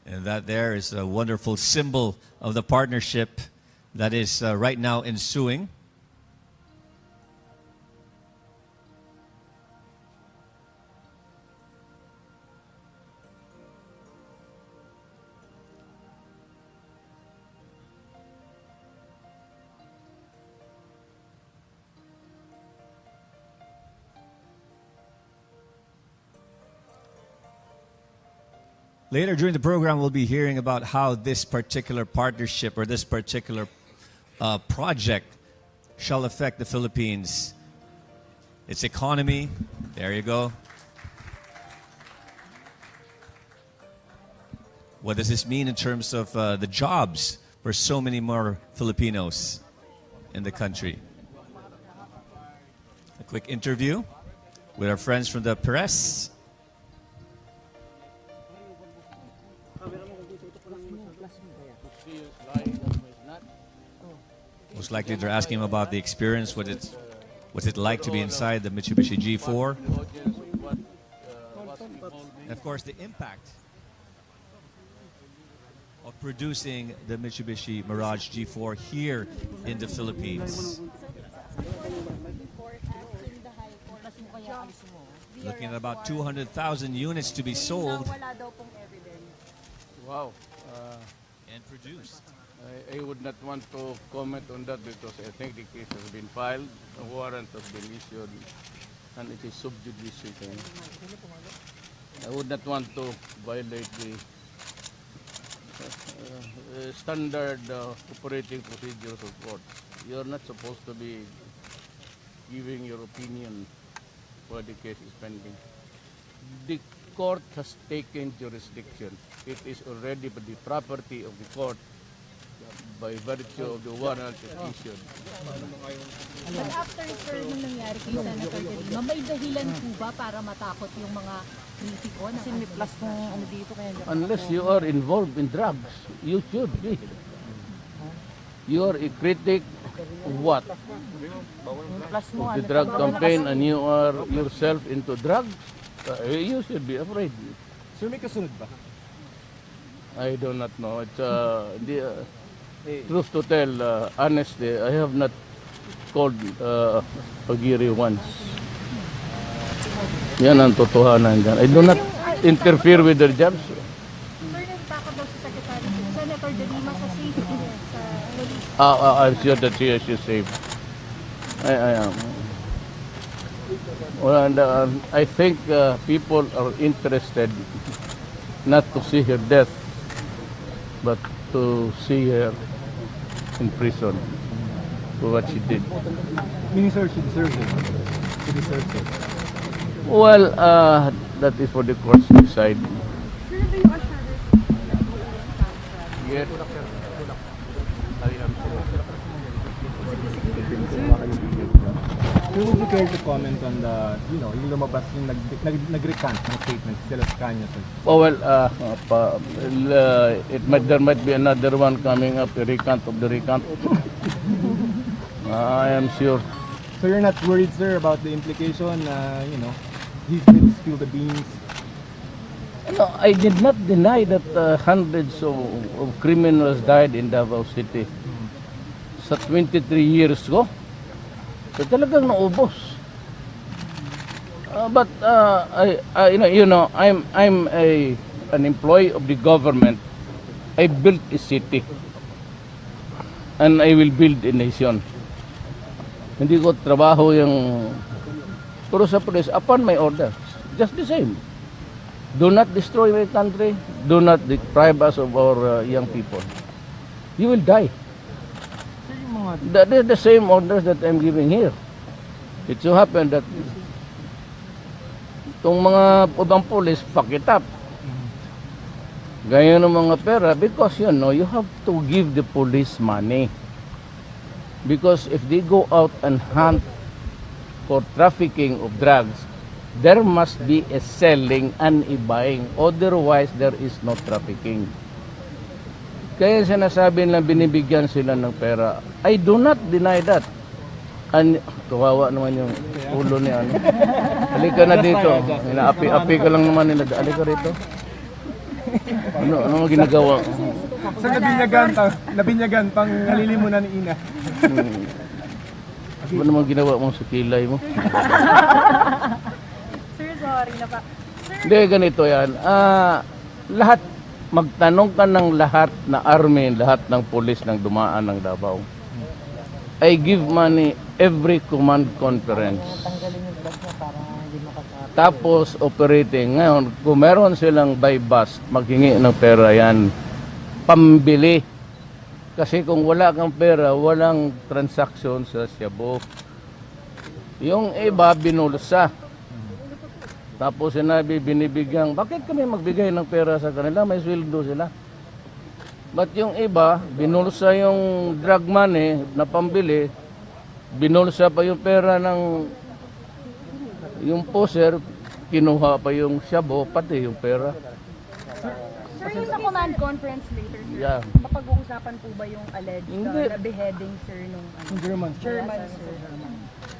And that there is a wonderful symbol of the partnership that is right now ensuing. Later during the program, we'll be hearing about how this particular partnership or this particular project shall affect the Philippines, its economy. There you go. What does this mean in terms of the jobs for so many more Filipinos in the country? A quick interview with our friends from the press. Most likely they're asking him about the experience, what's it like to be inside the Mitsubishi G4. And of course the impact of producing the Mitsubishi Mirage G4 here in the Philippines. Looking at about 200,000 units to be sold Wow. and produced. I would not want to comment on that because I think the case has been filed, a warrant has been issued, and it is sub judice. I would not want to violate the standard operating procedures of court. You are not supposed to be giving your opinion while the case is pending. The court has taken jurisdiction. It is already the property of the court by virtue of the warrant issued. But after, sir, nung nangyari kay Senator De Lima, may dahilan po ba para matakot yung mga kritiko? Kasi may plus na ano dito kaya... Unless you are involved in drugs, you should be. You are a critic of what? Of the drug campaign and you are yourself into drugs? You should be afraid. Sir, may kasunod ba? I do not know. It's truth to tell, honestly, I have not called Pagiri once. Yan ang totohanan dyan. I do not interfere with their jobs. Sir, nagtakot daw si Senator De Lima sa safety sa police. I'm sure that she is safe. I am. Well, and, I think people are interested not to see her death, but to see her in prison for what she did. Meaning, sir, she deserves it. She deserves it. Well, that is for the courts to decide. Sir, do you assure Yes. Sir, would you care to comment on the, yung lumabas yung nag-recant ng statement sila sa kanya, sir? Oh, well, there might be another one coming up, a recant of the recant. I am sure. So you're not worried, sir, about the implication na, he did spill the beans? No, I did not deny that hundreds of criminals died in Davao City. Sa 23 years ago. So talagang naubos. But I'm an employee of the government. I built a city, and I will build a nation. Hindi ko trabaho yung puro sa police upon my orders. Just the same. Do not destroy my country. Do not deprive us of our young people. You will die. That is the same orders that I'm giving here. It so happened that itong mga ibang police, fuck it up. Gaya ng mga pera, because you have to give the police money. Because if they go out and hunt for trafficking of drugs, there must be a selling and a buying. Otherwise, there is no trafficking. Kaya sinasabi na binibigyan sila ng pera. I do not deny that. And kawawa naman yung ulo ni ano. Halika na dito. Inaapi-api ka lang naman nila. Halika rito. Ano ginagawa? Sir, nabinyagan pang nalilimunan ni Ina. Ano naman ginawa mo sa kilay mo? Sir, sorry na pa. Sir, Hindi, ganito yan. Lahat, magtanong ka ng lahat na army, lahat ng pulis ng dumaan ng Davao. I give money every command conference. Tapos operating. Ngayon, kung meron silang buy bust, maghingi ng pera yan. Pambili. Kasi kung wala kang pera, walang transaction sa Cebu. Yung iba, binulsa. Tapos sinabi, binibigyan, bakit kami magbigay ng pera sa kanila? May sweldo sila. But yung iba, binulsa yung drug money na pambili, binulsa pa yung pera ng yung poser, kinuha pa yung Cebu, pati yung pera. sir, yung sa command conference later, sir, Yeah. mapag-uusapan po ba yung alleged Hindi. na beheading, sir, nung German. German, sir?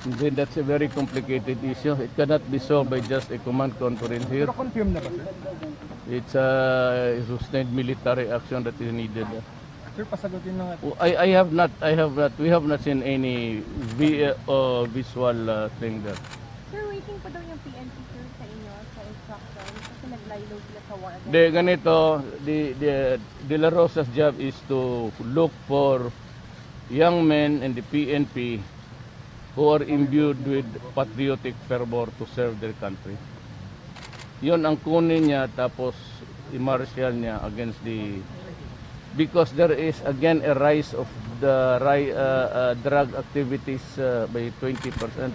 Then that's a very complicated issue. It cannot be solved by just a command conference here. Pero confirm na ba, sir? It's a sustained military action that is needed. Sir, pasagutin na nga. I have not, we have not seen any visual thing there. Sir, waiting pa daw yung PNP, sir, sa inyo, sa instructions, kasi nag-lilo sila sa war. De ganito, De La Rosa's job is to look for young men in the PNP who are imbued with patriotic fervor to serve their country. Yun ang kunin niya, tapos i-martial niya against the, because there is again a rise of the drug activities by 20%.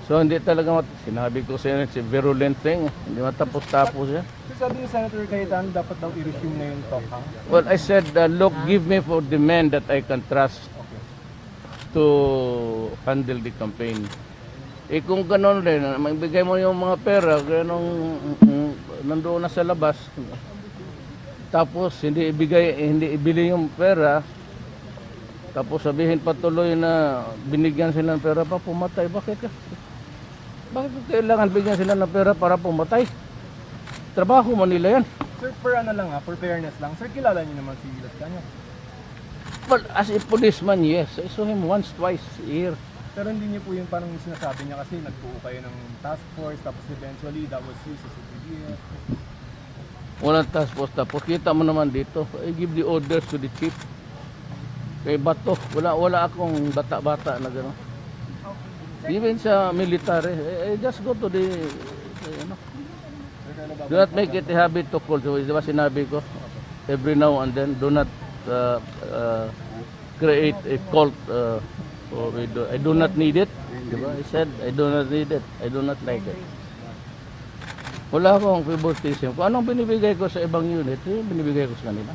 So hindi talaga sinabi ko sa inyo, it's a virulent thing, hindi matapos-tapos yan. Sir, sabi ni Senator Cayetano, dapat daw i-resume na yung talk. Well, I said, look, give me for the men that I can trust to handle the campaign. Eh kung gano'n rin, magbigay mo yung mga pera, kaya nung nandoon na sa labas, tapos hindi ibili yung pera, tapos sabihin patuloy na binigyan sila ng pera pa pumatay. Bakit kailangan bigyan sila ng pera para pumatay? Trabaho man nila yan. Sir, for ano lang for fairness lang. Sir, kilala niyo naman si Las Cañas. Well, as a policeman, yes. I saw him once, twice a year. Pero hindi niyo po yung parang sinasabi niya kasi nagbuo kayo ng task force, tapos eventually that was used as a PDL. Walang task force. Tapos kita mo naman dito, I give the orders to the chief. Kay Bato, wala akong bata-bata na gano'n. Even sa military, I just go to the, do not make it a habit to call. So, diba sinabi ko, every now and then, do not create a cult. I do not need it. Diba? I said, I do not need it. I do not like it. Wala akong favoritism. Kung anong binibigay ko sa ibang unit, binibigay ko sa kanila.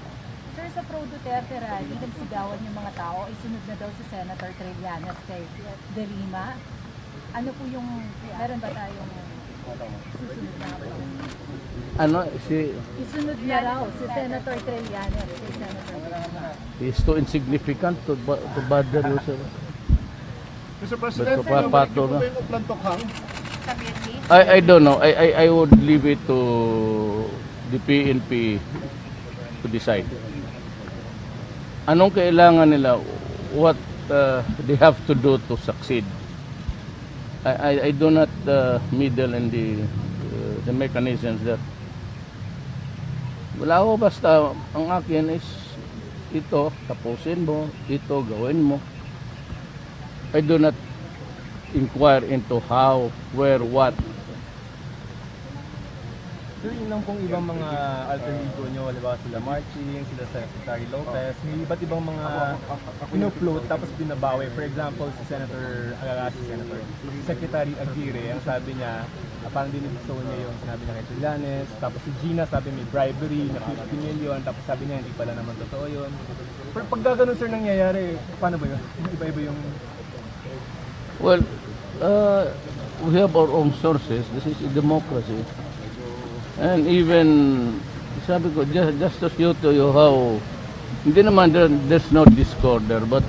Sir, sa pro-Duterte rally, nagsigawan yung mga tao, isunod na daw si Senator Trillanes kay De Lima. Ano po yung, meron ba tayong susunod na po? Ano, Isunod na raw si Senator Trillanes kay Senator Lima. is too insignificant to bother you, sir. Mr. President, Papato na. plantokhang? I don't know. I would leave it to the PNP to decide. Anong kailangan nila? What they have to do to succeed? I do not meddle in the mechanisms that. Wala ako, basta ang akin is ito, tapusin mo, ito, gawin mo. I do not inquire into how, where, what. Sir, yun lang pong ibang mga alter ego nyo, halimbawa sila Marching, sila Secretary Lopez, may iba't ibang mga ino-float tapos binabawi. For example, si Senator Secretary Aguirre, ang sabi niya, parang dinigusto niya yung sinabi niya kay Trillanes. Tapos si Gina sabi may bribery na 50 million, tapos sabi niya hindi pala naman totoo yun. Pero pag gano'n sir nangyayari, paano ba yun? Iba-iba yung... Well, we have our own sources. This is a democracy. And even, sabi ko, just to show to you how, hindi naman there's no discord there, but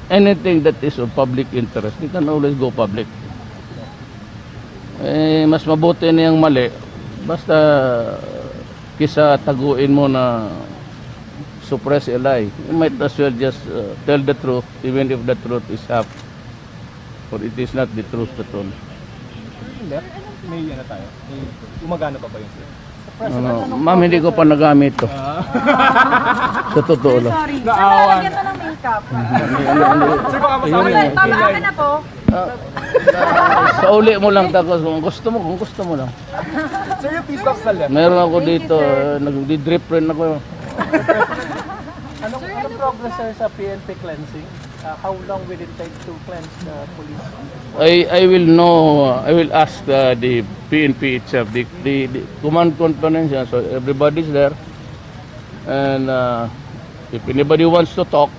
anything that is of public interest, you can always go public. mas mabuti na yung mali. Basta kisa taguin mo na suppress a lie. You might as well just tell the truth, even if the truth is half. Or it is not the truth at all. Left, may ano tayo? May gumagana pa ba yun, sir? Ma'am, hindi ko pa nagamit to. Sa totoo lang. Sorry. Sir, lalagyan mo ng makeup. Sir, baka Okay, masama. tama ka na po. Sa uli mo lang, tapos kung gusto mo lang. Sir, yung peace talk sa left. Meron ako dito, nag-drip rin ako. Anong progress sir sa PNP cleansing? How long will it take to cleanse the police? I will know, I will ask the PNP itself, the command conference, so everybody's there. And if anybody wants to talk,